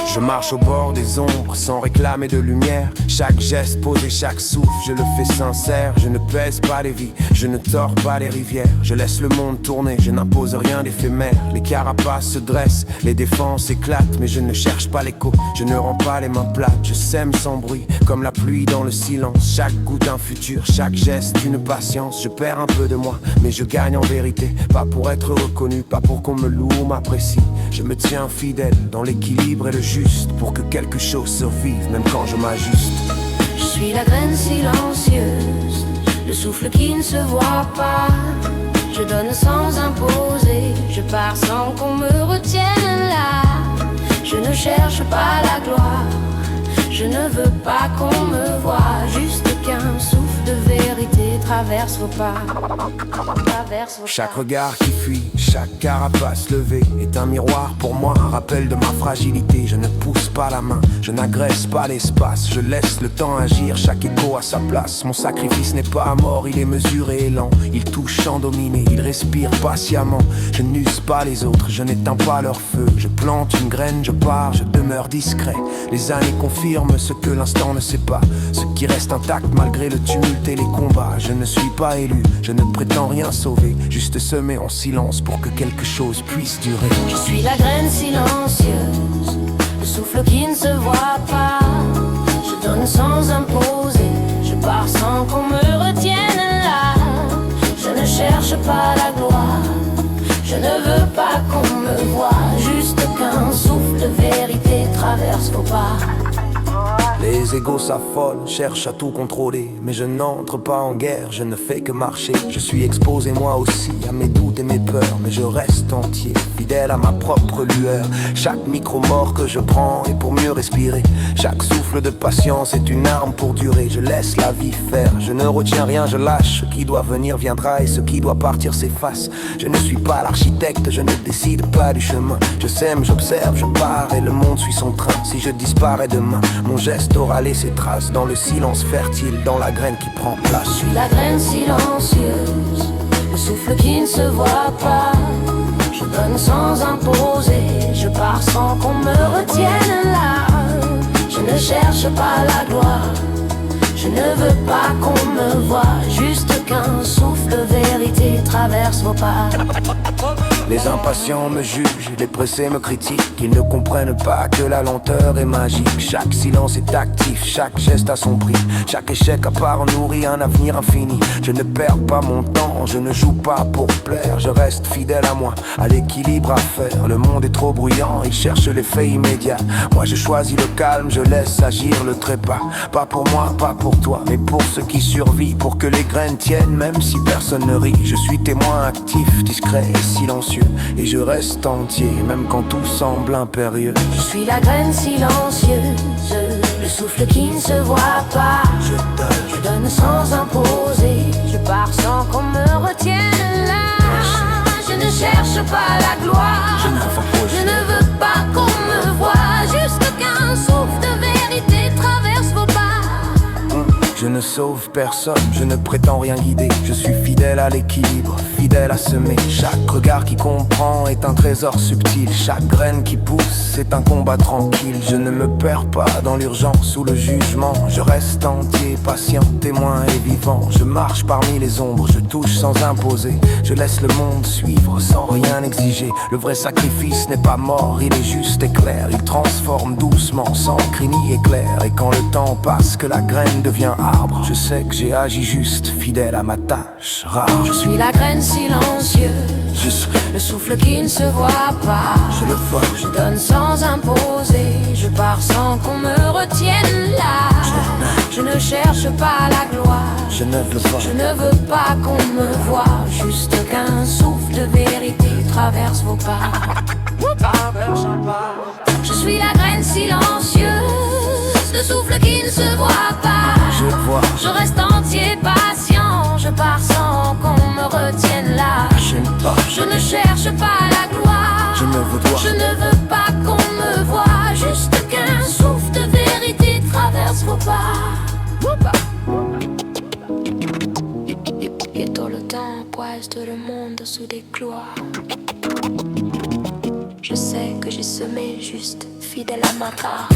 Je marche au bord des ombres sans réclamer de lumière. Chaque geste posé, chaque souffle, je le fais sincère. Je ne pèse pas les vies, je ne tords pas les rivières. Je laisse le monde tourner, je n'impose rien d'éphémère. Les carapaces se dressent, les défenses éclatent. Mais je ne cherche pas l'écho, je ne rends pas les mains plates. Je sème sans bruit, comme la pluie dans le silence. Chaque goutte un futur, chaque geste une patience. Je perds un peu de moi, mais je gagne en vérité. Pas pour être reconnu, pas pour qu'on me loue ou m'apprécie. Je me tiens fidèle dans l'équilibre et le juste, pour que quelque chose survive, même quand je m'ajuste. Je suis la graine silencieuse, le souffle qui ne se voit pas. Je donne sans imposer, je pars sans qu'on me retienne là. Je ne cherche pas la gloire, je ne veux pas qu'on me voie. Juste qu'un souffle de vérité traverse vos pas. Chaque regard qui fuit, chaque carapace levée est un miroir pour moi, un rappel de ma fragilité. Je ne pousse pas la main, je n'agresse pas l'espace. Je laisse le temps agir, chaque écho à sa place. Mon sacrifice n'est pas à mort, il est mesuré et lent. Il touche sans dominer, il respire patiemment. Je n'use pas les autres, je n'éteins pas leur feu. Je plante une graine, je pars, je demeure discret. Les années confirment ce que l'instant ne sait pas, ce qui reste intact malgré le tumulte et les combats. Je ne suis pas élu, je ne prétends rien sauver, juste semer en silence pour que quelque chose puisse durer. Je suis la graine silencieuse, le souffle qui ne se voit pas. Je donne sans imposer, je pars sans qu'on me retienne là. Je ne cherche pas la gloire, je ne veux pas qu'on me voie. Juste qu'un souffle de vérité traverse vos pas. Les égos s'affolent, cherchent à tout contrôler. Mais je n'entre pas en guerre, je ne fais que marcher. Je suis exposé moi aussi à mes doutes et mes peurs, mais je reste entier, fidèle à ma propre lueur. Chaque micro-mort que je prends est pour mieux respirer. Chaque souffle de patience est une arme pour durer. Je laisse la vie faire, je ne retiens rien, je lâche. Ce qui doit venir viendra et ce qui doit partir s'efface. Je ne suis pas l'architecte, je ne décide pas du chemin. Je sème, j'observe, je pars et le monde suit son train. Si je disparais demain, mon geste aura laissé trace dans le silence fertile, dans la graine qui prend place. Je suis la graine silencieuse, le souffle qui ne se voit pas. Je donne sans imposer, je pars sans qu'on me retienne là. Je ne cherche pas la gloire, je ne veux pas qu'on me voie. Juste qu'un souffle de vérité traverse vos pas. Les impatients me jugent, les pressés me critiquent. Ils ne comprennent pas que la lenteur est magique. Chaque silence est actif, chaque geste a son prix. Chaque échec à part nourrit un avenir infini. Je ne perds pas mon temps, je ne joue pas pour plaire. Je reste fidèle à moi, à l'équilibre à faire. Le monde est trop bruyant, il cherche l'effet immédiat. Moi je choisis le calme, je laisse agir le trépas. Pas pour moi, pas pour toi, mais pour ceux qui survivent. Pour que les graines tiennent, même si personne ne rit. Je suis témoin actif, discret et silencieux. Et je reste entier, même quand tout semble impérieux. Je suis la graine silencieuse, le souffle qui ne se voit pas. Je donne sans imposer, je pars sans qu'on me retienne là. Je ne cherche pas la gloire, je ne veux pas qu'on me voie. Juste qu'un souffle de vérité traverse vos pas. Je ne sauve personne, je ne prétends rien guider. Je suis fidèle à l'équilibre, fidèle à semer. Chaque regard qui comprend est un trésor subtil. Chaque graine qui pousse est un combat tranquille. Je ne me perds pas dans l'urgence ou le jugement. Je reste entier, patient, témoin et vivant. Je marche parmi les ombres, je touche sans imposer. Je laisse le monde suivre sans rien exiger. Le vrai sacrifice n'est pas mort, il est juste et clair. Il transforme doucement, sans cri ni éclair. Et quand le temps passe, que la graine devient arbre, je sais que j'ai agi juste, fidèle à ma tâche rare. Je suis la graine silencieuse, le souffle qui ne se voit pas. Je le vois, je donne sans imposer, je pars sans qu'on me retienne là. Je ne cherche pas la gloire, je ne veux pas, je ne veux pas qu'on me voie. Juste qu'un souffle de vérité traverse vos pas. Je suis la graine silencieuse, le souffle qui ne se voit pas. Je reste entier, patient, je pars sans qu'on me retienne là. Je ne cherche pas la gloire, je ne veux pas qu'on me voie. Juste qu'un souffle de vérité traverse vos pas. Et tout le temps poise tout le monde sous des gloires. Je sais que j'ai semé juste fidèle à ma carte.